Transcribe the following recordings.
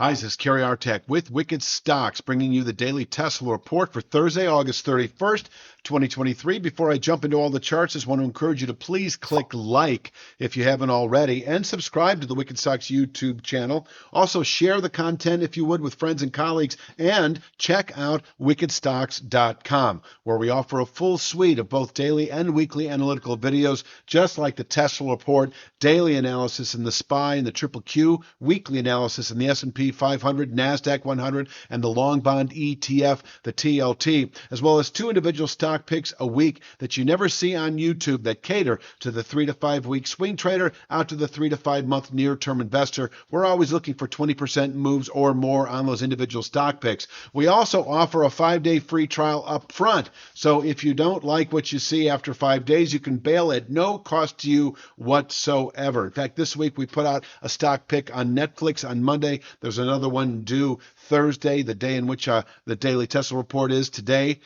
Hi, this is Kerry Artek with Wicked Stocks, bringing you the daily Tesla report for Thursday, August 31st, 2023. Before I jump into all the charts, I just want to encourage you to please click like if you haven't already and subscribe to the Wicked Stocks YouTube channel. Also, share the content if you would with friends and colleagues, and check out wickedstocks.com, where we offer a full suite of both daily and weekly analytical videos, just like the Tesla report, daily analysis in the SPY and the Triple Q, weekly analysis in the S&P 500, NASDAQ 100, and the long bond ETF, the TLT, as well as two individual stock picks a week that you never see on YouTube that cater to the 3 to 5 week swing trader out to the 3 to 5 month near-term investor. We're always looking for 20% moves or more on those individual stock picks. We also offer a 5-day free trial up front. So if you don't like what you see after 5 days, you can bail at no cost to you whatsoever. In fact, this week we put out a stock pick on Netflix on Monday. There's another one due Thursday, the day in which the daily Tesla report is today,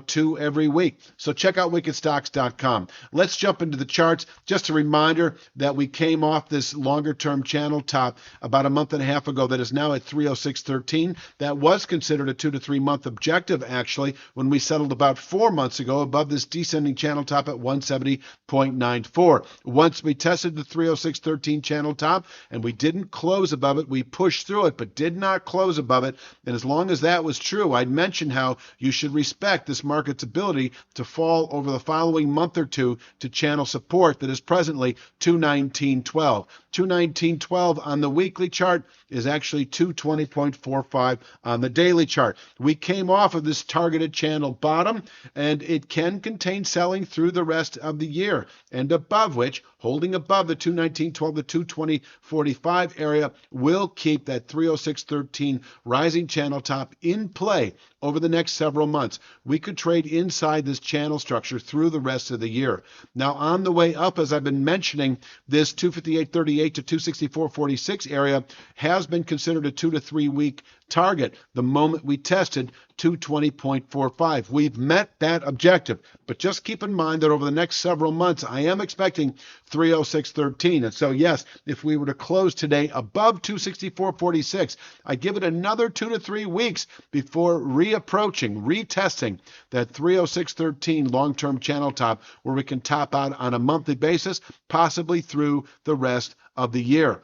two every week. So check out wickedstocks.com. Let's jump into the charts. Just a reminder that we came off this longer-term channel top about a month and a half ago that is now at 306.13. That was considered a 2 to 3 month objective, actually, when we settled about 4 months ago above this descending channel top at 170.94. Once we tested the 306.13 channel top and we didn't close above it, we pushed through it, but did not close above it. And as long as that was true, I'd mentioned how you should respect this market's ability to fall over the following month or two to channel support that is presently 219.12. 219.12 on the weekly chart is actually 220.45 on the daily chart. We came off of this targeted channel bottom, and it can contain selling through the rest of the year, and above which, holding above the 219.12 to 220.45 area, will keep that 306.13 rising channel top in play over the next several months. We could trade inside this channel structure through the rest of the year. Now, on the way up, as I've been mentioning, this 258.38 to 264.46 area has been considered a 2 to 3 week target the moment we tested 220.45. We've met that objective, but just keep in mind that over the next several months, I am expecting 306.13. And so, yes, if we were to close today above 264.46, I give it another 2 to 3 weeks before retesting that 306.13 long-term channel top, where we can top out on a monthly basis, possibly through the rest of the year.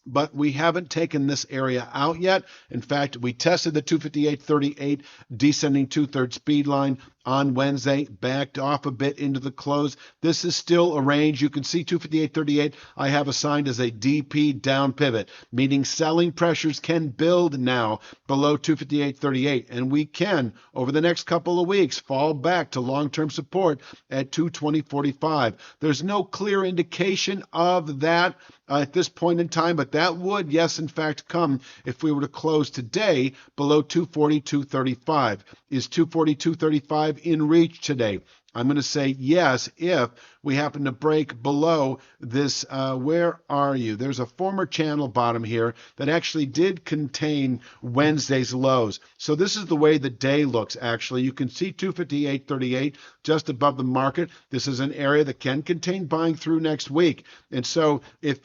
But we haven't taken this area out yet. In fact, we tested the 258.38 descending two-thirds speed line on Wednesday, backed off a bit into the close. This is still a range. You can see 258.38 I have assigned as a DP down pivot, meaning selling pressures can build now below 258.38, and we can, over the next couple of weeks, fall back to long-term support at 220.45. There's no clear indication of that at this point in time, but that would, yes, in fact, come if we were to close today below 242.35. Is 242.35 in reach today? I'm going to say yes if we happen to break below this. Where are you? There's a former channel bottom here that actually did contain Wednesday's lows. So this is the way the day looks, actually. You can see 258.38 just above the market. This is an area that can contain buying through next week. And so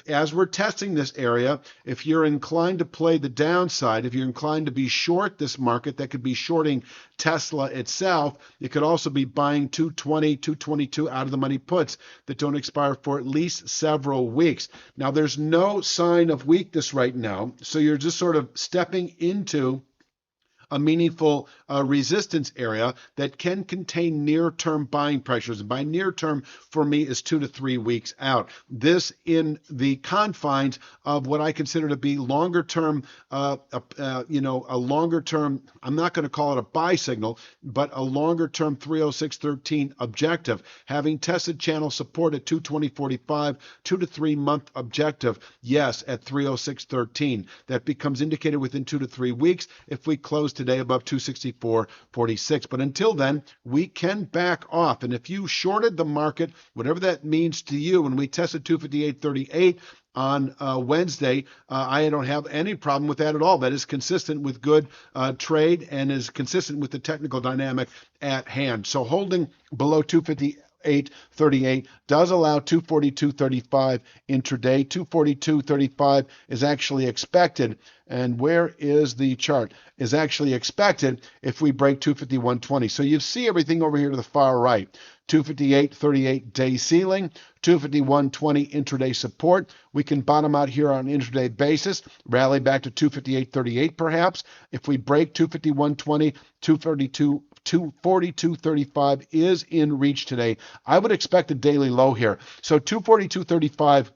as we're testing this area, if you're inclined to play the downside, if you're inclined to be short this market, that could be shorting Tesla itself. It could also be buying 220, 222 out of the money puts that don't expire for at least several weeks. Now, there's no sign of weakness right now, so you're just sort of stepping into a meaningful resistance area that can contain near-term buying pressures. And by near-term, for me, is 2 to 3 weeks out. This in the confines of what I consider to be longer-term, a longer-term, I'm not going to call it a buy signal, but a longer-term 306.13 objective. Having tested channel support at 220.45, 2 to 3 month objective, yes, at 306.13. That becomes indicated within 2 to 3 weeks if we close today above 264.46. But until then, we can back off. And if you shorted the market, whatever that means to you, when we tested 258.38 on Wednesday, I don't have any problem with that at all. That is consistent with good trade and is consistent with the technical dynamic at hand. So holding below 250 248.38 does allow 242.35 intraday. 242.35 is actually expected. And where is the chart? Is actually expected if we break 251.20. So you see everything over here to the far right. 258.38 day ceiling, 251.20 intraday support. We can bottom out here on an intraday basis, rally back to 258.38 perhaps. If we break 251.20, 242.35 is in reach today. I would expect a daily low here. So 242.35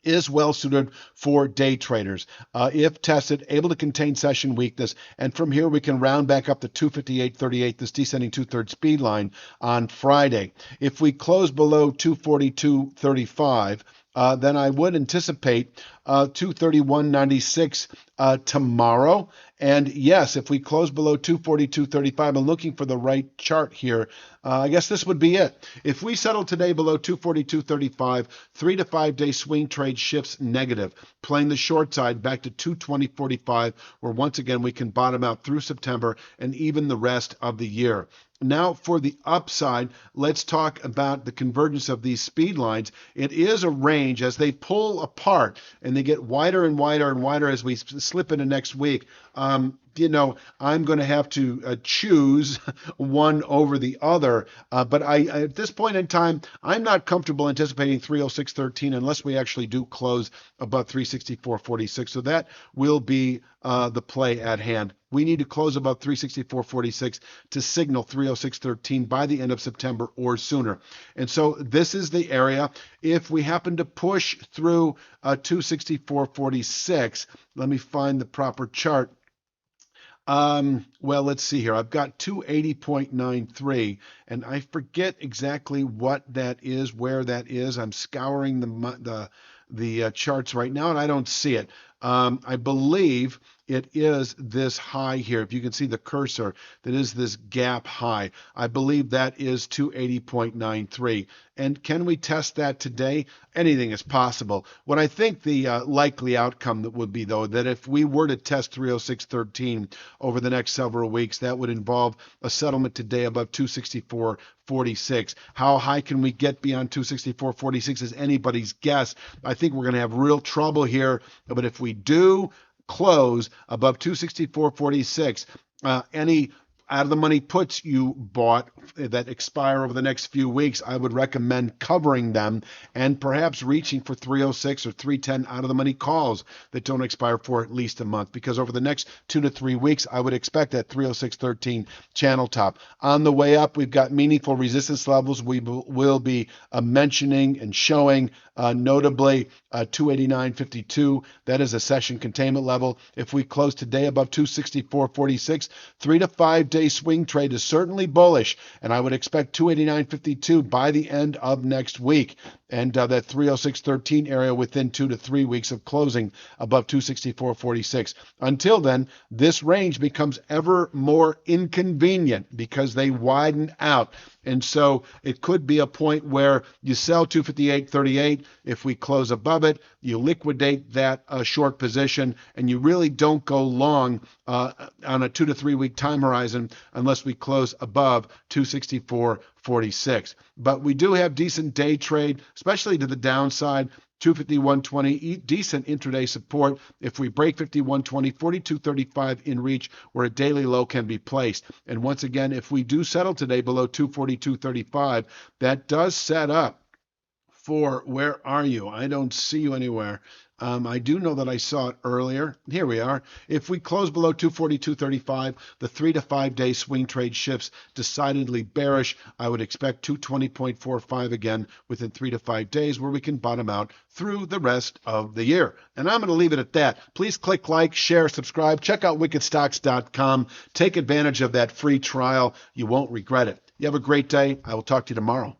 is well suited for day traders. If tested, able to contain session weakness. And from here, we can round back up to 258.38, this descending two-thirds speed line on Friday. If we close below 242.35, then I would anticipate 231.96 tomorrow. And yes, if we close below 242.35, I'm looking for the right chart here. I guess this would be it. If we settle today below 242.35, 3 to 5 day swing trade shifts negative, playing the short side back to 220.45, where once again we can bottom out through September and even the rest of the year. Now for the upside, let's talk about the convergence of these speed lines. It is a range as they pull apart and they get wider and wider and wider as we slip into next week. I'm going to have to choose one over the other. But I at this point in time, I'm not comfortable anticipating 306.13 unless we actually do close above 364.46. So that will be the play at hand. We need to close above 364.46 to signal 306.13 by the end of September or sooner. And so this is the area. If we happen to push through 264.46, let me find the proper chart. Well, let's see here. I've got 280.93, and I forget exactly what that is, where that is. I'm scouring the charts right now, and I don't see it. I believe it is this high here. If you can see the cursor, that is this gap high. I believe that is 280.93. And can we test that today? Anything is possible. What I think the likely outcome that would be, though, that if we were to test 306.13 over the next several weeks, that would involve a settlement today above 264.46. How high can we get beyond 264.46 is anybody's guess. I think we're going to have real trouble here. But if we do close above 264.46, any out of the money puts you bought that expire over the next few weeks, I would recommend covering them and perhaps reaching for 306 or 310 out of the money calls that don't expire for at least a month, because over the next 2 to 3 weeks, I would expect that 306.13 channel top. On the way up, we've got meaningful resistance levels we will be mentioning and showing, notably 289.52. That is a session containment level. If we close today above 264.46, 3 to 5 day swing trade is certainly bullish, and I would expect 289.52 by the end of next week, and that 306.13 area within 2 to 3 weeks of closing above 264.46. Until then, this range becomes ever more inconvenient because they widen out. And so it could be a point where you sell 258.38. If we close above it, you liquidate that short position, and you really don't go long on a 2 to 3 week time horizon unless we close above 264.46. But we do have decent day trade, especially to the downside. 251.20, decent intraday support. If we break 51.20, 42.35 in reach, where a daily low can be placed. And once again, if we do settle today below 242.35, that does set up for, where are you? I don't see you anywhere. I do know that I saw it earlier. Here we are. If we close below 242.35, the 3 to 5 day swing trade shifts decidedly bearish. I would expect 220.45 again within 3 to 5 days, where we can bottom out through the rest of the year. And I'm going to leave it at that. Please click like, share, subscribe. Check out wickedstocks.com. Take advantage of that free trial. You won't regret it. You have a great day. I will talk to you tomorrow.